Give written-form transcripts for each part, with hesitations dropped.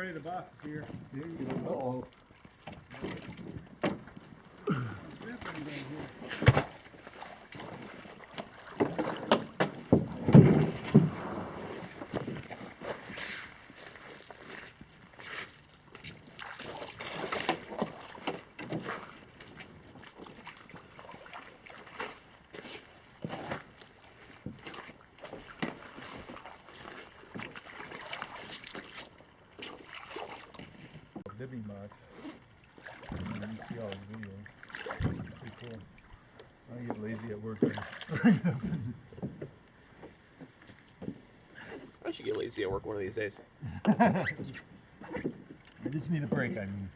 everybody, the boss is here. Here you go. Dipping box. You can see all the videos. Pretty cool. I get lazy at work. I should get lazy at work one of these days. I just need a break, I mean.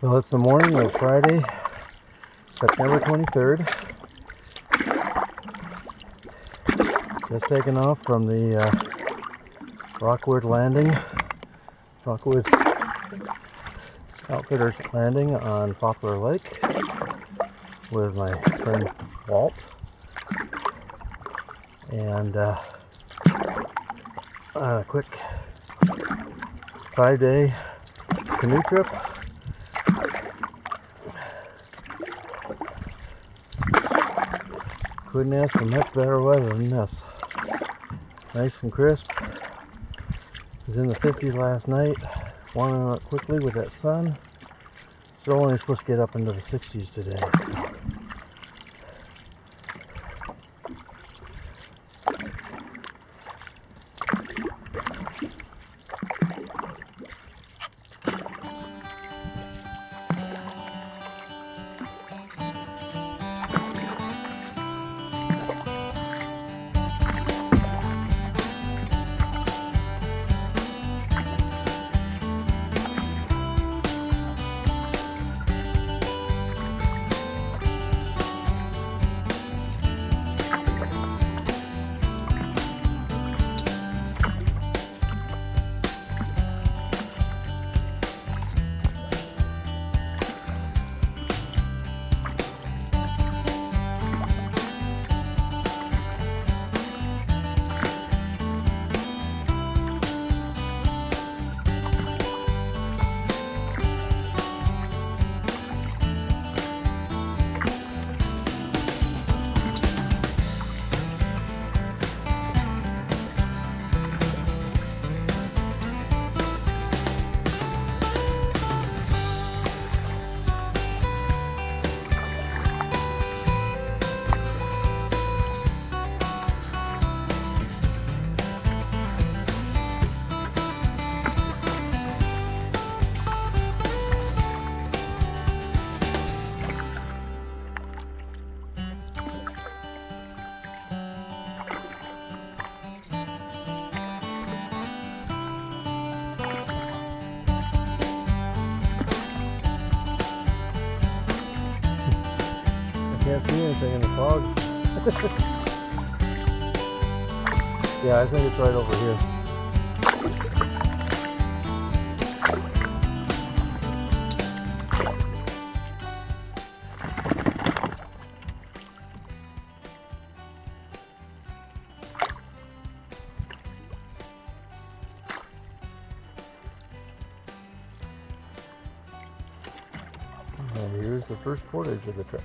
Well, it's the morning of Friday, September 23rd. Just taken off from the Rockwood Outfitters landing on Poplar Lake with my friend Walt. And a quick 5-day canoe trip. Couldn't ask for much better weather than this. Nice and crisp. It was in the 50s last night. Warming up quickly with that sun. It's only supposed to get up into the 60s today. So. Can't see anything in the fog. Yeah, I think it's right over here. And here's the first portage of the trip.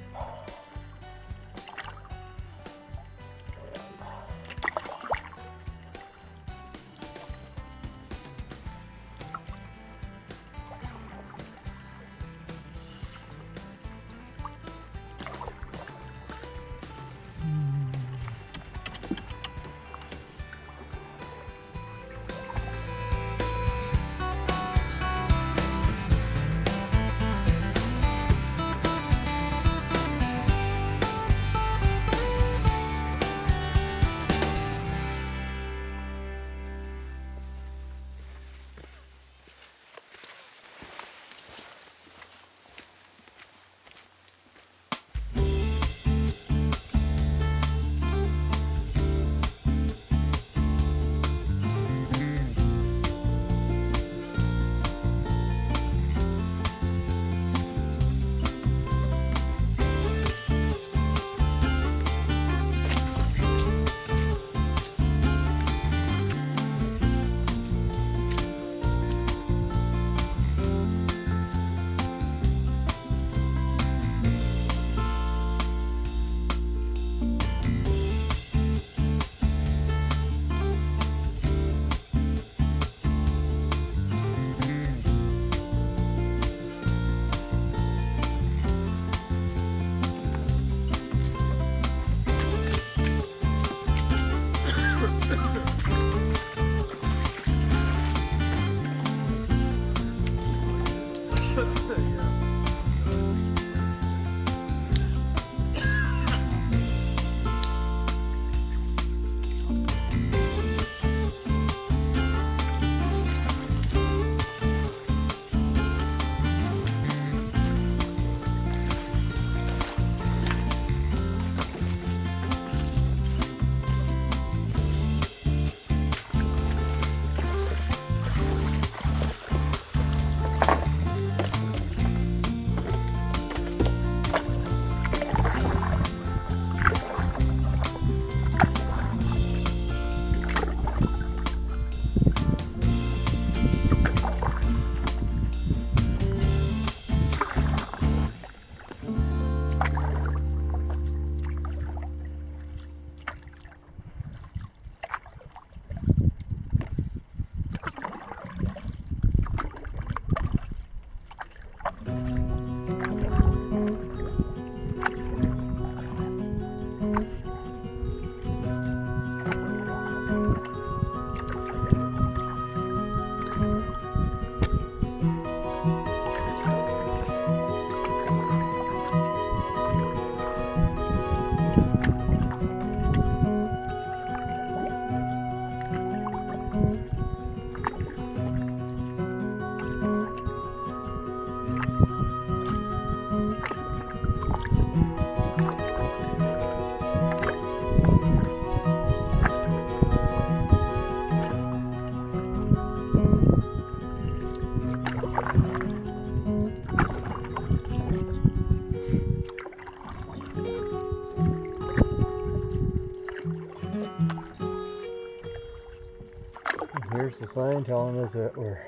There's the sign telling us that we're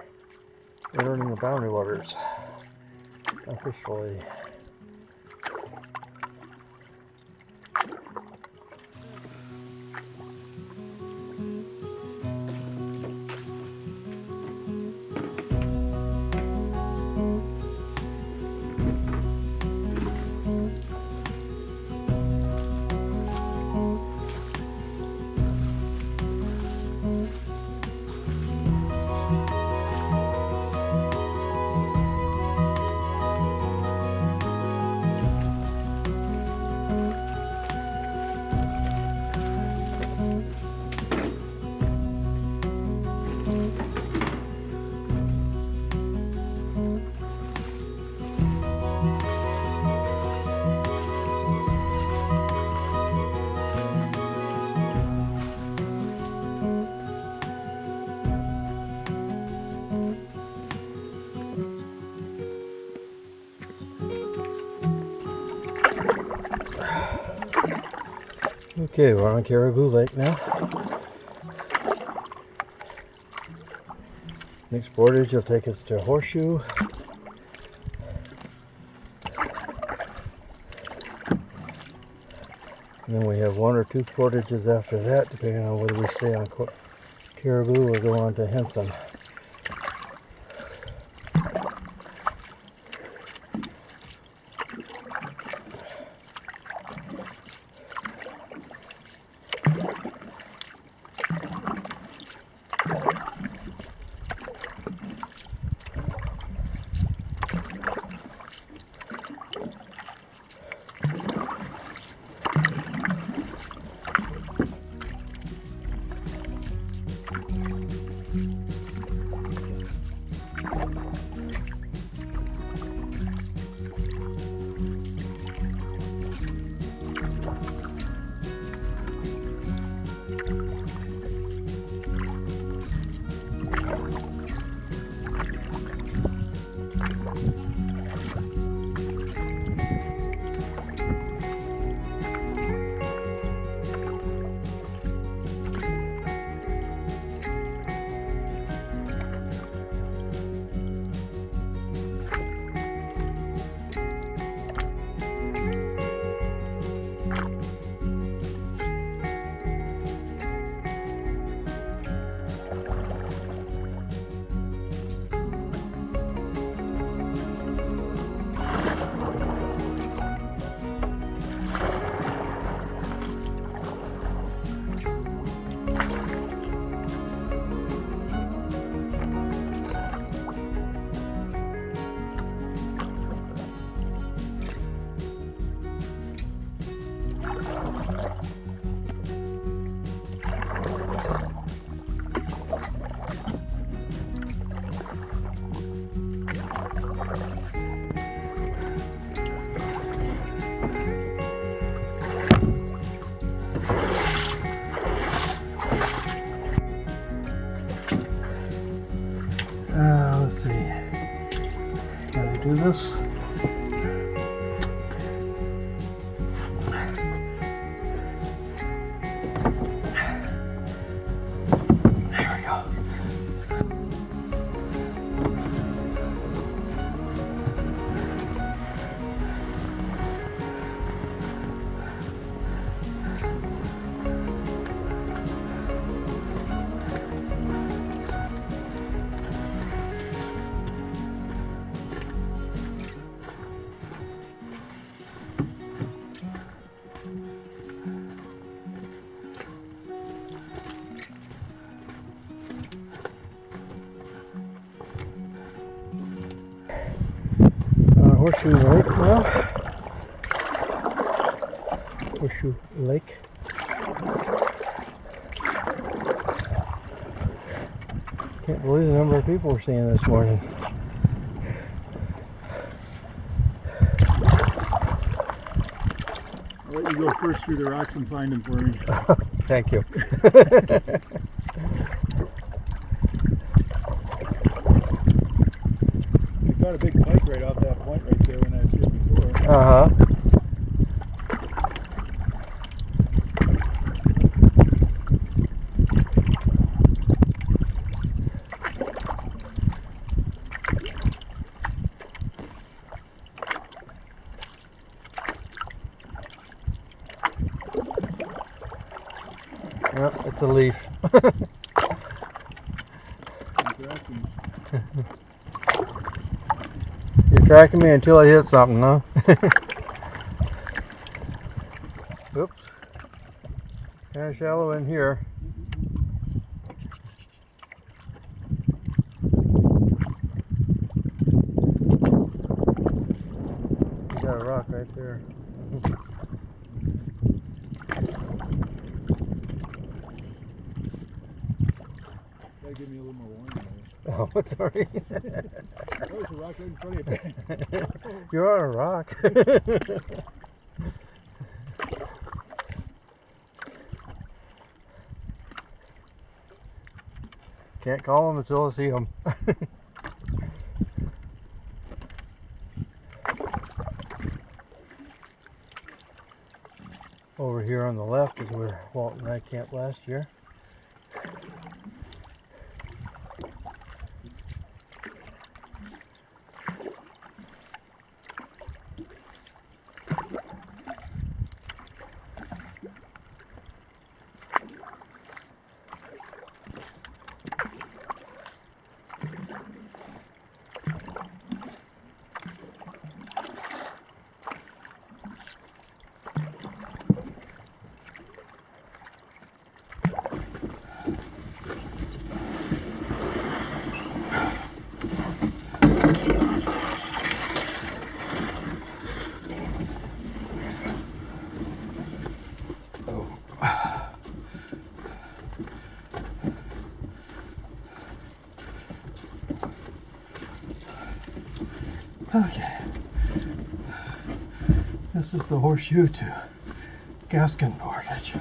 entering the boundary waters officially. Okay, we're on Caribou Lake now. Next portage will take us to Horseshoe. And then we have one or two portages after that, depending on whether we stay on Caribou or go on to Henson. Let's see. How to do this? There we go. Horseshoe Lake now. Horseshoe Lake. Can't believe the number of people we're seeing this morning. I'll let you go first through the rocks and find them for me. Thank you. I got a big pike right off that point right there when I was here before. Uh-huh. Yep, it's a leaf. You're tracking me until I hit something, huh? Oops. Kind of shallow in here. You got a rock right there. Gotta give me a little more warning there. Oh, sorry. There's a rock right in front of you. You're on a rock. Can't call them until I see them. Over here on the left is where Walt and I camped last year. Okay, this is the Horseshoe to Gaskill portage.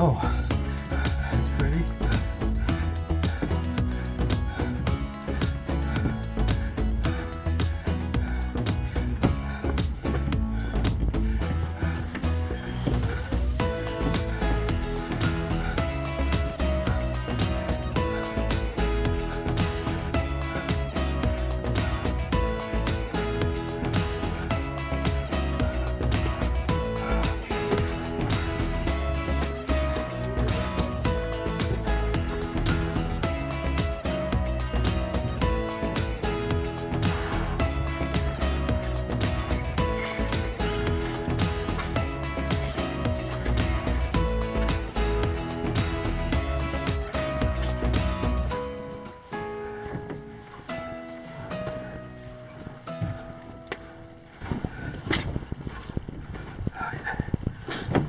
Oh, that's pretty.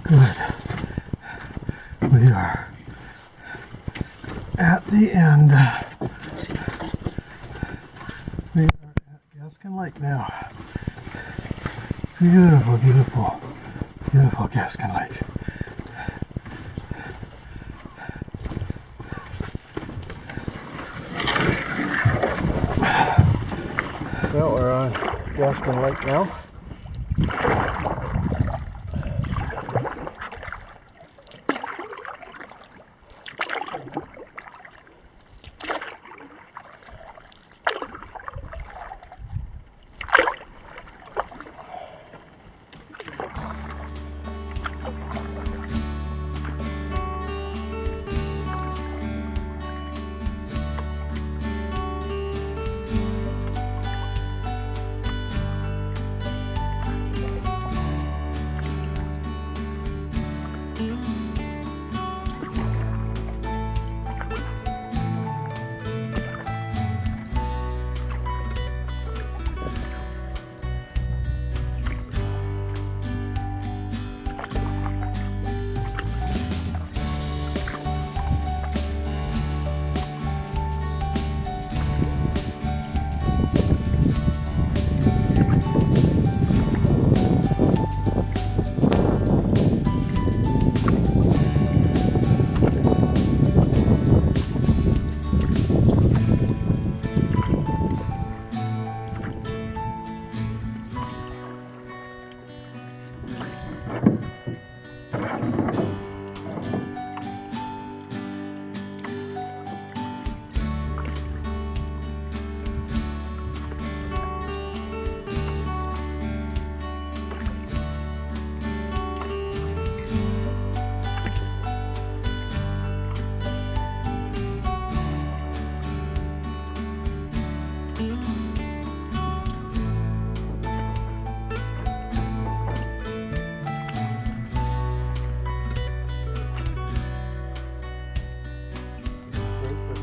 Good. We are at the end. We are at Gaskill Lake now. Beautiful, beautiful, beautiful Gaskill Lake. Gaskill Lake now.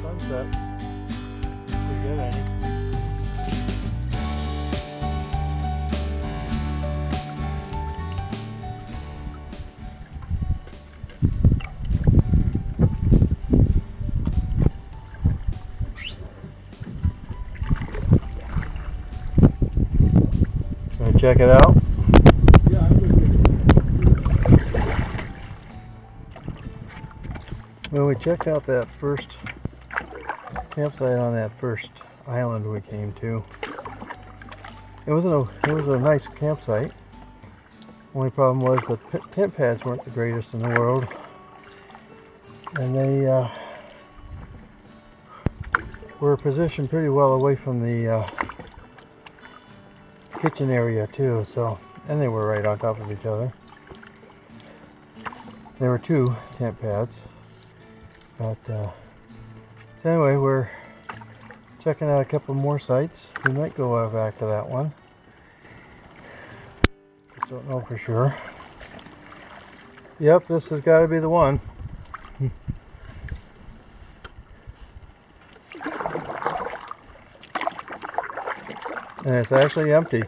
Sunsets, if we get any. Wanna check it out? Yeah, I'm with you. Well, we checked out that first campsite on that first island we came to. It was a nice campsite. Only problem was the tent pads weren't the greatest in the world, and they were positioned pretty well away from the kitchen area too. So, and they were right on top of each other. There were 2 tent pads, but so anyway, we're checking out a couple more sites. We might go back to that one. Just don't know for sure. Yep, this has got to be the one. And it's actually empty.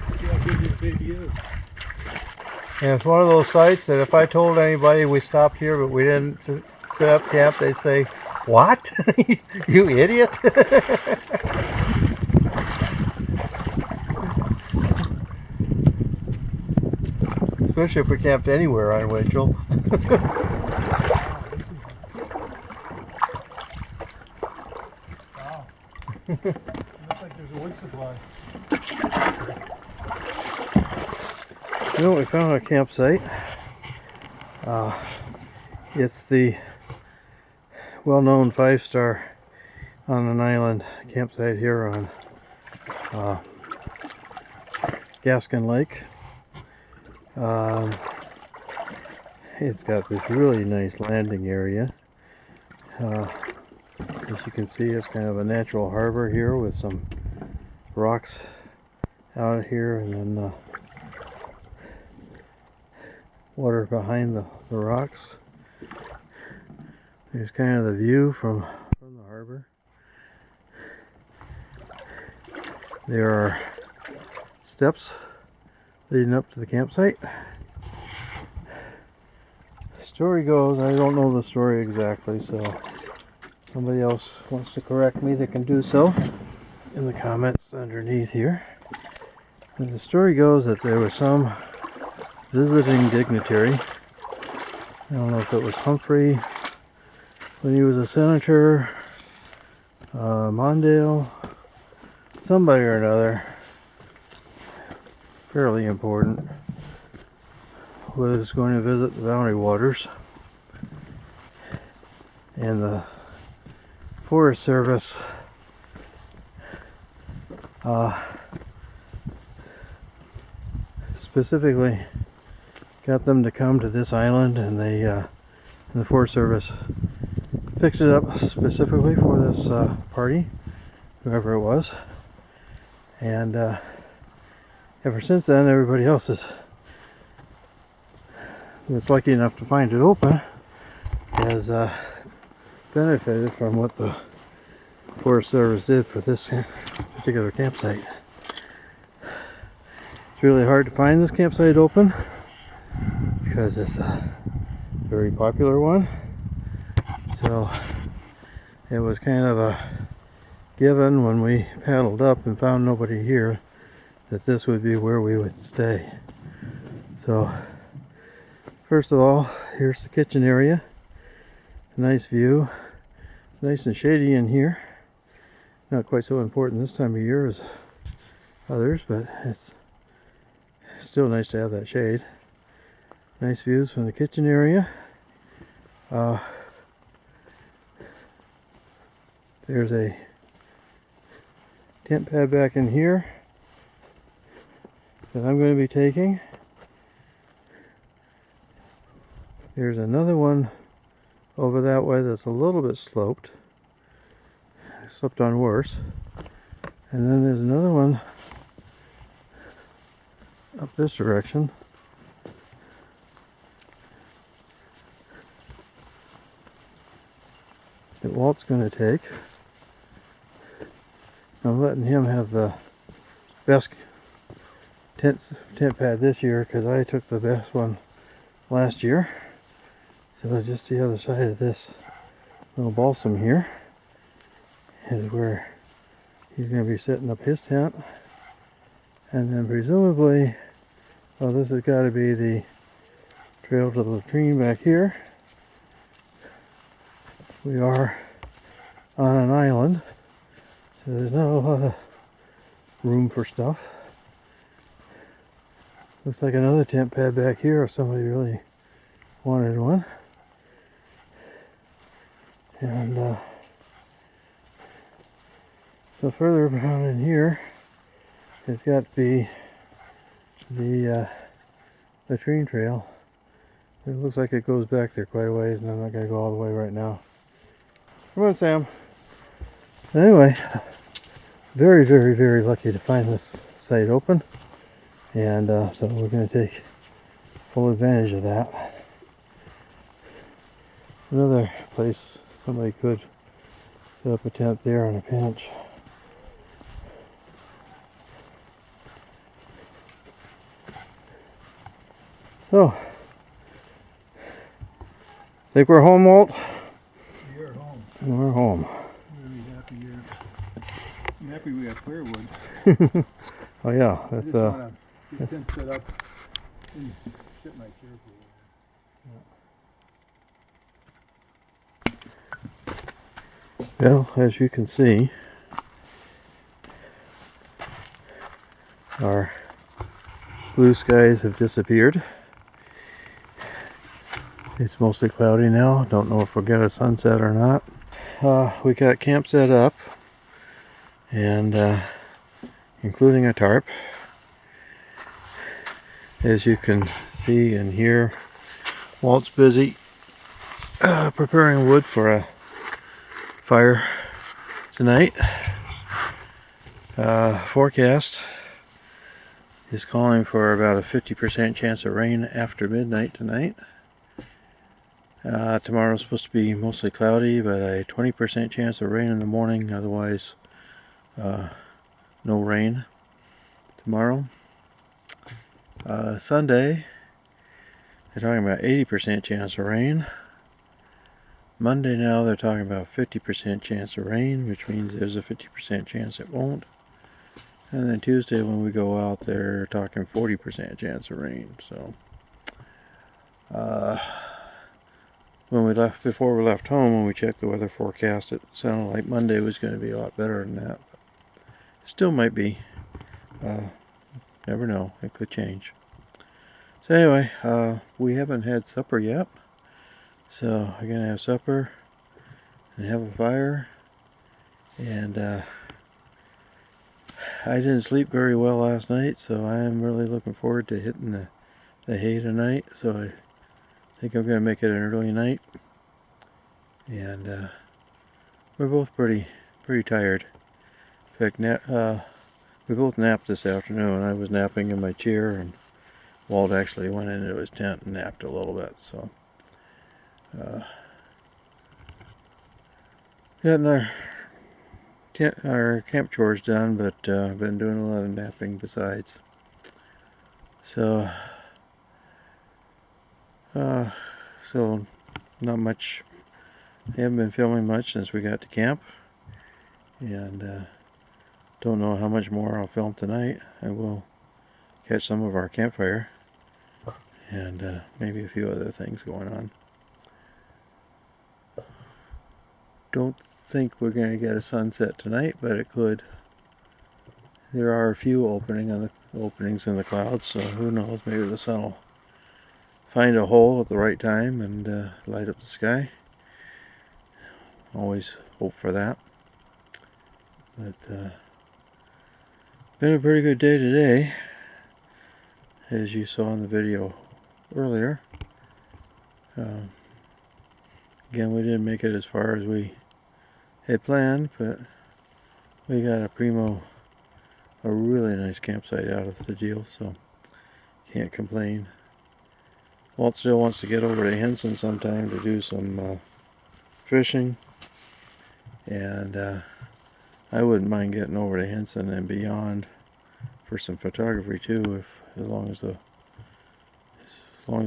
See how big this baby is. And it's one of those sites that if I told anybody we stopped here but we didn't set up camp, they'd say, "What? You idiot!" Especially if we camped anywhere on Winchell. Wow. Looks like there's a wood supply. You know, we found a campsite. It's the well-known 5-star on an island campsite here on Gaskill Lake. It's got this really nice landing area. As you can see, it's kind of a natural harbor here with some rocks out here, and then water behind the rocks. There's kind of the view from the harbor. There are steps leading up to the campsite. Story goes, I don't know the story exactly, so if somebody else wants to correct me, they can do so in the comments underneath here. And the story goes that there was some visiting dignitary. I don't know if it was Humphrey when he was a senator, Mondale, somebody or another, fairly important, was going to visit the Boundary Waters, and the Forest Service specifically got them to come to this island, and the Forest Service fixed it up specifically for this party, whoever it was, and ever since then everybody else that's lucky enough to find it open has benefited from what the Forest Service did for this particular campsite. It's really hard to find this campsite open because it's a very popular one, so it was kind of a given when we paddled up and found nobody here that this would be where we would stay. So first of all, here's the kitchen area. Nice view. It's nice and shady in here. Not quite so important this time of year as others, but it's still nice to have that shade. Nice views from the kitchen area. There's a tent pad back in here that I'm going to be taking. There's another one over that way that's a little bit sloped. I slept on worse. And then there's another one up this direction. That Walt's going to take. I'm letting him have the best tent pad this year because I took the best one last year. So just the other side of this little balsam here is where he's going to be setting up his tent. And then presumably, well, this has got to be the trail to the latrine back here. We are on an island, so there's not a lot of room for stuff. Looks like another tent pad back here if somebody really wanted one. And so further down in here, it's got to be the latrine trail. It looks like it goes back there quite a ways, and I'm not going to go all the way right now. Come on, Sam. So anyway, very, very, very lucky to find this site open, and so we're going to take full advantage of that. Another place somebody could set up a tent there on a pinch. So, think we're home, Walt? You're home. We're home. I'm really happy here. I'm happy we have clear wood. Oh yeah, I that's just want to get tent set up and sit in my chair for a well, as you can see, our blue skies have disappeared. It's mostly cloudy now. Don't know if we'll get a sunset or not. We got camp set up, and including a tarp. As you can see and hear, Walt's busy preparing wood for a fire tonight. Forecast is calling for about a 50% chance of rain after midnight tonight. Tomorrow's supposed to be mostly cloudy, but a 20% chance of rain in the morning. Otherwise, no rain tomorrow. Sunday, they're talking about 80% chance of rain. Monday now they're talking about 50% chance of rain, which means there's a 50% chance it won't. And then Tuesday when we go out, they're talking 40% chance of rain. So when we left, before we left home, when we checked the weather forecast, it sounded like Monday was going to be a lot better than that. Still might be. Never know. It could change. So anyway, we haven't had supper yet. So we're gonna have supper and have a fire. And I didn't sleep very well last night, so I am really looking forward to hitting the hay tonight. So I think I'm gonna make it an early night. And we're both pretty tired. In fact, we both napped this afternoon. I was napping in my chair, and Walt actually went into his tent and napped a little bit. So, getting our camp chores done, but I've been doing a lot of napping besides. So, so not much. I haven't been filming much since we got to camp, and don't know how much more I'll film tonight. I will catch some of our campfire and maybe a few other things going on. Don't think we're going to get a sunset tonight, but it could. There are a few openings in the clouds, so who knows? Maybe the sun will find a hole at the right time and light up the sky. Always hope for that. But been a pretty good day today, as you saw in the video earlier. Again, we didn't make it as far as we had planned, but we got a really nice campsite out of the deal, so can't complain. Walt still wants to get over to Henson sometime to do some fishing, and I wouldn't mind getting over to Henson and beyond for some photography too, as long as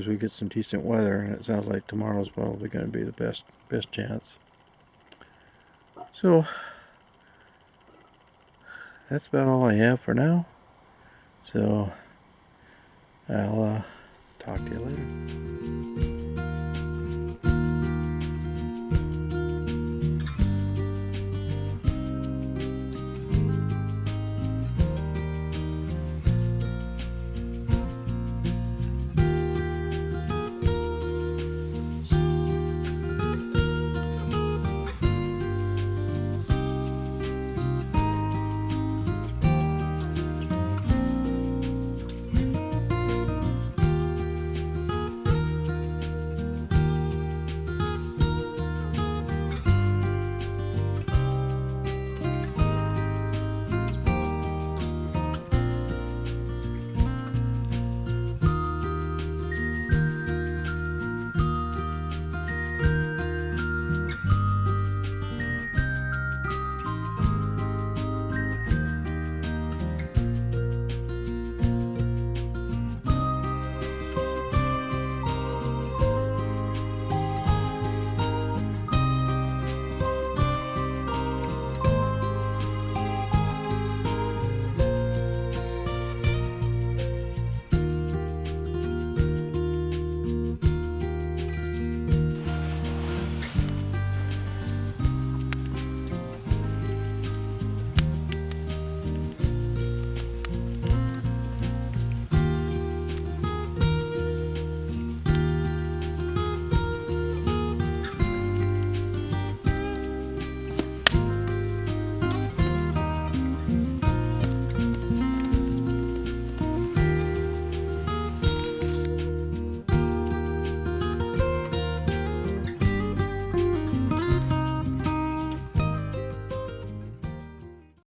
we get some decent weather, and it sounds like tomorrow's probably going to be the best chance. So that's about all I have for now. So I'll talk to you later.